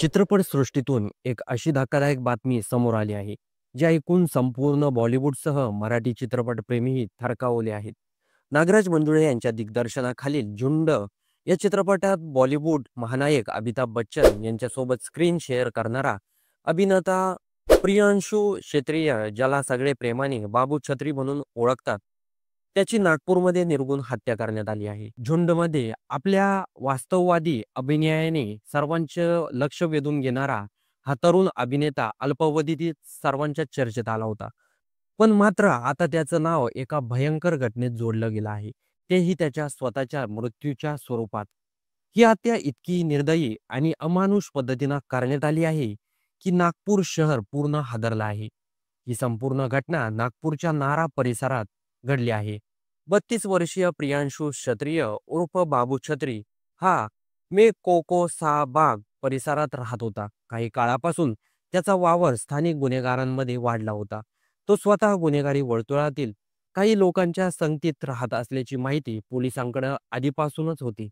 चित्रपट सृष्टीतून एक अशी धक्कादायक बातमी समोर आली आहे, जी ऐकून संपूर्ण बॉलिवूडसह मराठी चित्रपटप्रेमीही थरकावले आहेत. नागराज मंजुळे यांच्या दिग्दर्शनाखालील झुंड या चित्रपटात बॉलिवूड महानायक अमिताभ बच्चन यांच्यासोबत स्क्रीन शेअर करणारा अभिनेता प्रियांशू क्षेत्रीय, ज्याला सगळे प्रेमाने बाबू छत्री म्हणून ओळखतात, त्याची नागपूरमध्ये निर्घृण हत्या करण्यात आली आहे. झुंडमध्ये आपल्या वास्तववादी अभिनयाने सर्वांचं लक्ष वेधून घेणारा हा तरुण अभिनेता अल्पावधीत सर्वांच्या चर्चेत आला होता. पण मात्र आता त्याचं नाव एका भयंकर घटनेत जोडलं गेलं आहे, तेही त्याच्या स्वतःच्या मृत्यूच्या स्वरूपात. ही हत्या इतकी निर्दयी आणि अमानुष पद्धतीनं करण्यात आली आहे की नागपूर शहर पूर्ण हादरलं आहे. ही संपूर्ण घटना नागपूरच्या नारा परिसरात घडली आहे. 32 वर्षीय प्रियांशू क्षत्रिय उर्फ बाबू छत्री हा मेकोकोसाबाग परिसरात राहत होता. काही काळापासून त्याचा वावर स्थानिक गुन्हेगारांमध्ये वाढला होता. तो स्वतः गुन्हेगारी वर्तुळातील काही लोकांच्या संगतीत राहत असल्याची माहिती पोलिसांकडे आधीपासूनच होती.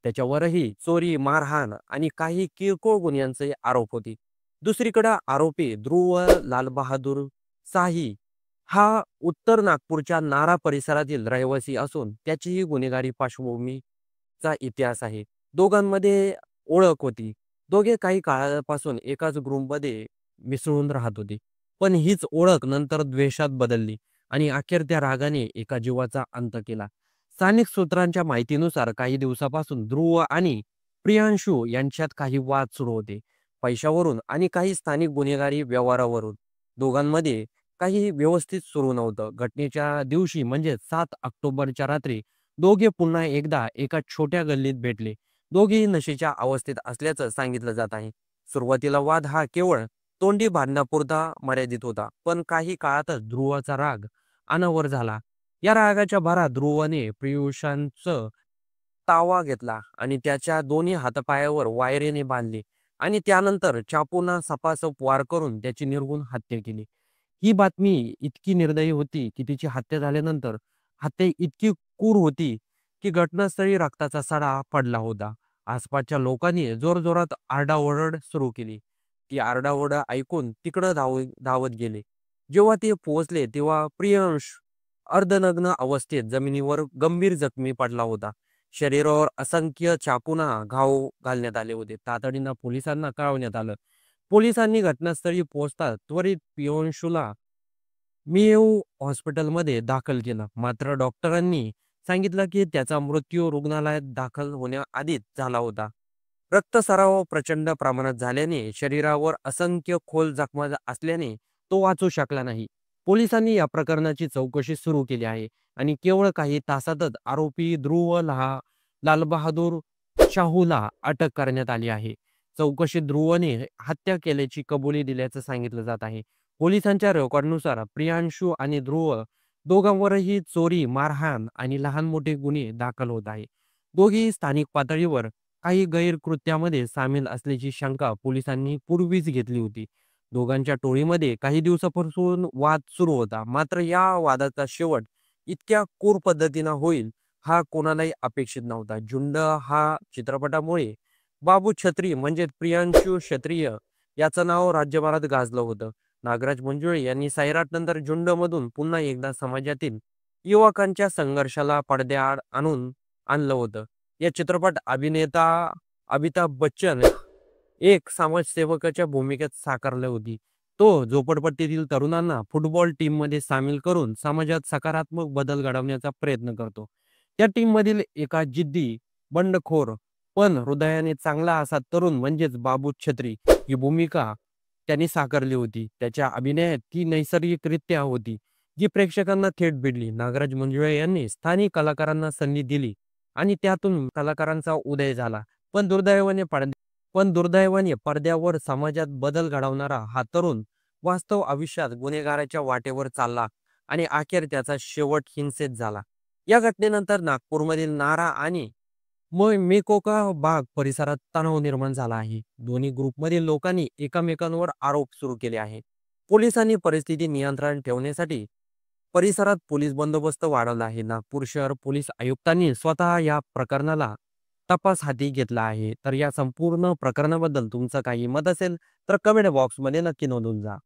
त्याच्यावरही चोरी, मारहाण आणि काही किरकोळ गुन्ह्यांचे आरोप होते. दुसरीकडे आरोपी ध्रुव लालबहादूर साही हा उत्तर नागपूरच्या नारा परिसरातील रहिवासी असून त्याचीही गुन्हेगारी पार्श्वभूमीचा इतिहास आहे. दोघांमध्ये ओळख होती. दोघे काही काळापासून एकाच ग्रुपमध्ये मिसळून राहत होते. पण हीच ओळख नंतर द्वेषात बदलली आणि अखेर त्या रागाने एका जीवाचा अंत केला. स्थानिक सूत्रांच्या माहितीनुसार काही दिवसापासून ध्रुव आणि प्रियांशू यांच्यात काही वाद सुरू होते. पैशावरून आणि काही स्थानिक गुन्हेगारी व्यवहारावरून. दोघांमध्ये काही व्यवस्थित सुरू नव्हतं. घटनेच्या दिवशी म्हणजे 7 ऑक्टोबरच्या रात्री दोघे पुन्हा एकदा एका छोट्या गल्लीत भेटले. दोघेही नशेच्या अवस्थेत असल्याचं सांगितलं जात आहे. सुरुवातीला वाद हा केवळ तोंडी भांडणापुरता मर्यादित होता, पण काही काळातच ध्रुवाचा राग अनावर झाला. या रागाच्या भरात ध्रुवने पियुषांचं तावा घेतला आणि त्याच्या दोन्ही हातापायावर वायरेने बांधले आणि त्यानंतर चाकूना सपासप वार करून त्याची निर्घृण हत्या केली. ही बातमी इतकी निर्दयी होती की तिची हत्या झाल्यानंतर हत्या इतकी क्रूर होती की घटनास्थळी रक्ताचा सडा पडला होता. आसपासच्या लोकांनी जोरजोरात आरडाओरड सुरू केली. ती आरडाओरड ऐकून तिकडं धावत गेले. जेव्हा ते पोहोचले तेव्हा प्रियांश अर्धनग्न अवस्थेत जमिनीवर गंभीर जखमी पडला होता. शरीरावर असंख्य चाकूना घाव घालण्यात आले होते. तातडीनं पोलिसांना कळवण्यात आलं. पोलिसांनी घटनास्थळी पोहोचताच त्वरित पियांशूला मिएव हॉस्पिटलमध्ये दाखल केलं. मात्र डॉक्टरांनी सांगितलं की त्याचा मृत्यू रुग्णालयात दाखल होण्याआधीच झाला होता. रक्तस्राव प्रचंड प्रमाणात झाल्याने शरीरावर असंख्य खोल जखमा असल्याने तो वाचू शकला नाही. पोलिसांनी या प्रकरणाची चौकशी सुरू केली आहे आणि केवळ काही तासातच आरोपी ध्रुव लालबहादूर शाहूला अटक करण्यात आली आहे. चौकशीत ध्रुवने हत्या केल्याची कबुली दिल्याचं सांगितलं जात आहे. पोलिसांच्या रेकॉर्डनुसार प्रियांशू आणि ध्रुव दोघांवरही चोरी, मारहाण आणि लहान मोठे गुन्हे दाखल होत आहे. दोघेही स्थानिक पातळीवर काही गैरकृत्यामध्ये सामील असल्याची शंका पोलिसांनी पूर्वीच घेतली होती. दोघांच्या टोळीमध्ये काही दिवसापासून वाद सुरू होता. मात्र या वादाचा शेवट इतक्या क्रूर पद्धतीनं होईल हा कोणालाही अपेक्षित नव्हता. झुंड हा चित्रपटामुळे बाबू छत्री म्हणजे प्रियांशू क्षत्रिय याचं नाव राज्यभरात गाजलं होतं. नागराज मंजुळे यांनी सैराटनंतर झुंडमधून पुन्हा एकदा समाजातील युवकांच्या संघर्षाला पडद्याआड आणलं होतं. या चित्रपट अभिनेता अमिताभ बच्चन एक समाजसेवकाच्या भूमिकेत साकारली होती. तो झोपडपट्टीतील तरुणांना फुटबॉल टीममध्ये सामील करून समाजात सकारात्मक बदल घडवण्याचा प्रयत्न करतो. त्या टीममधील एका जिद्दी, बंडखोर पण हृदयाने चांगला असा तरुण म्हणजेच बाबू छत्री ही भूमिका त्यांनी साकारली होती. त्याच्या अभिनयात ती नैसर्गिकरित्या होती, जी प्रेक्षकांना थेट भिडली. नागराज मंजुळे यांनी स्थानिक कलाकारांना संधी दिली आणि त्यातून कलाकारांचा उदय झाला. पण दुर्दैवाने पडद्यावर समाजात बदल घडवणारा हा तरुण वास्तव आयुष्यात गुन्हेगाराच्या वाटेवर चालला आणि अखेर त्याचा शेवट हिंसेत झाला. या घटनेनंतर नागपूरमधील नारा आणि मेकोका बाग परिसरात तणाव निर्माण झाला आहे. दोन्ही ग्रुपमधील लोकांनी एकमेकांवर आरोप सुरू केले आहेत. पोलिसांनी परिस्थिती नियंत्रणात ठेवण्यासाठी परिसरात पोलीस बंदोबस्त वाढवला आहे. नागपूर शहर पोलीस आयुक्तांनी स्वतः या प्रकरणाला तपास हाती घेतला आहे. तर या संपूर्ण प्रकरणाबद्दल तुमचं काही मत असेल तर कमेंट बॉक्समध्ये नक्की नोंदवून जा.